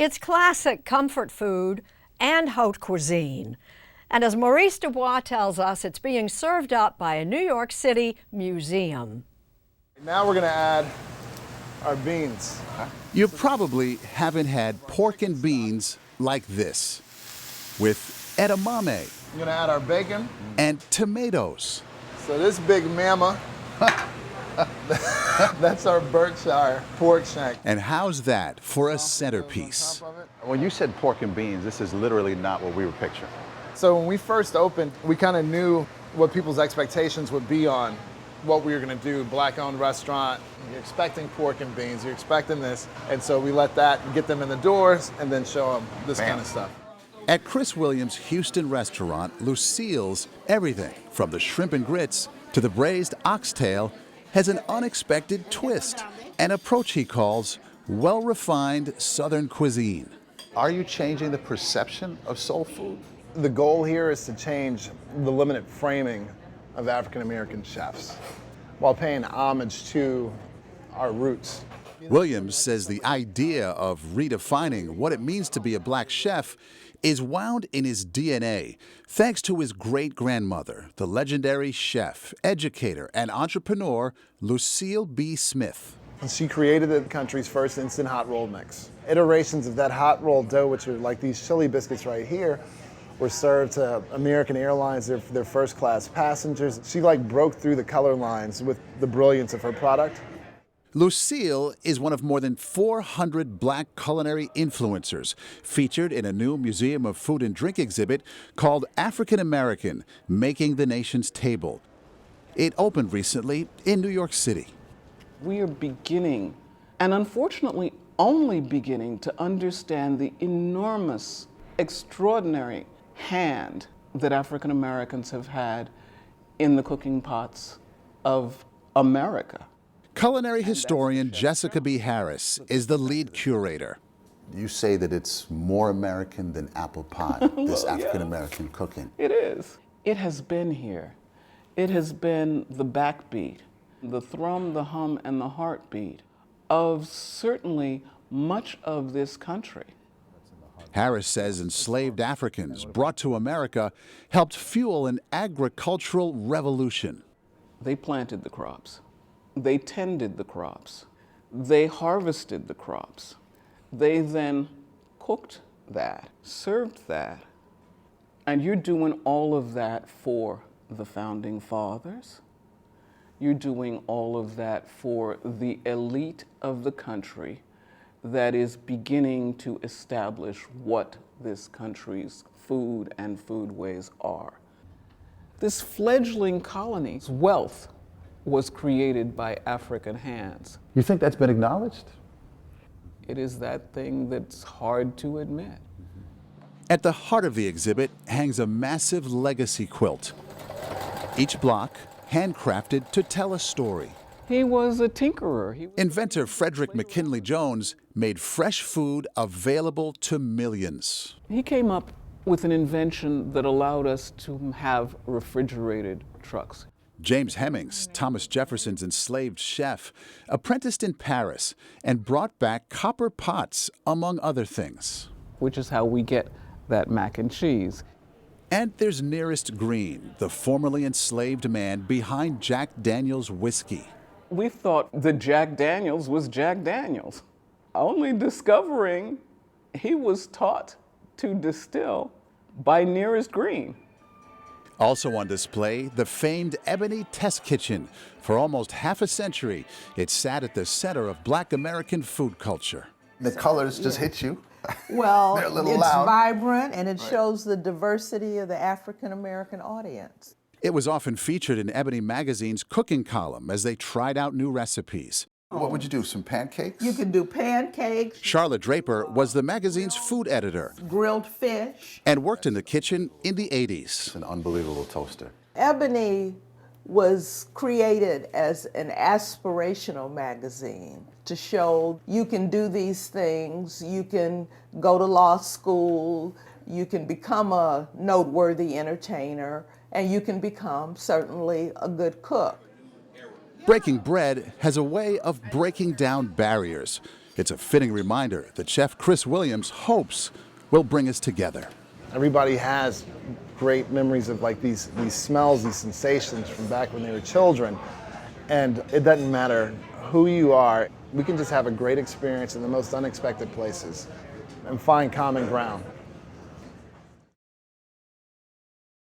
It's classic comfort food and haute cuisine. And as Maurice DuBois tells us, it's being served up by a New York City museum. Now we're going to add our beans. You probably haven't had pork and beans like this, with edamame. I'm going to add our bacon. And tomatoes. So this big mama, that's our Berkshire pork shank. And how's that for a centerpiece? When you said pork and beans, this is literally not what we were picturing. So when we first opened, we kind of knew what people's expectations would be on what we were going to do. Black-owned restaurant, you're expecting pork and beans, you're expecting this. And so we let that get them in the doors and then show them this kind of stuff. At Chris Williams' Houston restaurant, Lucille's, everything from the shrimp and grits to the braised oxtail has an unexpected twist, an approach he calls well-refined Southern cuisine. Are you changing the perception of soul food? The goal here is to change the limited framing of African American chefs while paying homage to our roots. Williams says the idea of redefining what it means to be a black chef is wound in his DNA, thanks to his great-grandmother, the legendary chef, educator, and entrepreneur, Lucille B. Smith. She created the country's first instant hot roll mix. Iterations of that hot roll dough, which are like these chili biscuits right here, were served to American Airlines, their first-class passengers. She broke through the color lines with the brilliance of her product. Lucille is one of more than 400 black culinary influencers featured in a new Museum of Food and Drink exhibit called African American, Making the Nation's Table. It opened recently in New York City. We are beginning, and unfortunately only beginning, to understand the enormous, extraordinary hand that African Americans have had in the cooking pots of America. Culinary historian Jessica B. Harris is the lead curator. You say that it's more American than apple pie, this African American cooking. It is. It has been here. It has been the backbeat, the thrum, the hum, and the heartbeat of certainly much of this country. Harris says enslaved Africans brought to America helped fuel an agricultural revolution. They planted the crops. They tended the crops. They harvested the crops. They then cooked that, served that. And you're doing all of that for the founding fathers. You're doing all of that for the elite of the country that is beginning to establish what this country's food and foodways are. This fledgling colony's wealth was created by African hands. You think that's been acknowledged? It is that thing that's hard to admit. At the heart of the exhibit hangs a massive legacy quilt. Each block handcrafted to tell a story. He was a tinkerer. Inventor Frederick McKinley Jones made fresh food available to millions. He came up with an invention that allowed us to have refrigerated trucks. James Hemings, Thomas Jefferson's enslaved chef, apprenticed in Paris and brought back copper pots, among other things. Which is how we get that mac and cheese. And there's Nearest Green, the formerly enslaved man behind Jack Daniel's whiskey. We thought that Jack Daniels was Jack Daniels, only discovering he was taught to distill by Nearest Green. Also on display, the famed Ebony test kitchen. For almost half a century, it sat at the center of black American food culture. The colors just hit you. Well, They're a little it's loud. vibrant and it shows the diversity of the African American audience. It was often featured in Ebony magazine's cooking column as they tried out new recipes. What would you do, some pancakes? You can do pancakes, Charla Draper was the magazine's food editor grilled fish. and worked in the kitchen in the 80s. It's an unbelievable toaster. Ebony was created as an aspirational magazine to show you can do these things, you can go to law school, you can become a noteworthy entertainer, and you can become certainly a good cook. Breaking Bread has a way of breaking down barriers, It's a fitting reminder that Chef Chris Williams hopes will bring us together. Everybody has great memories of like these smells, these sensations from back when they were children. And it doesn't matter who you are, we can just have a great experience in the most unexpected places and find common ground.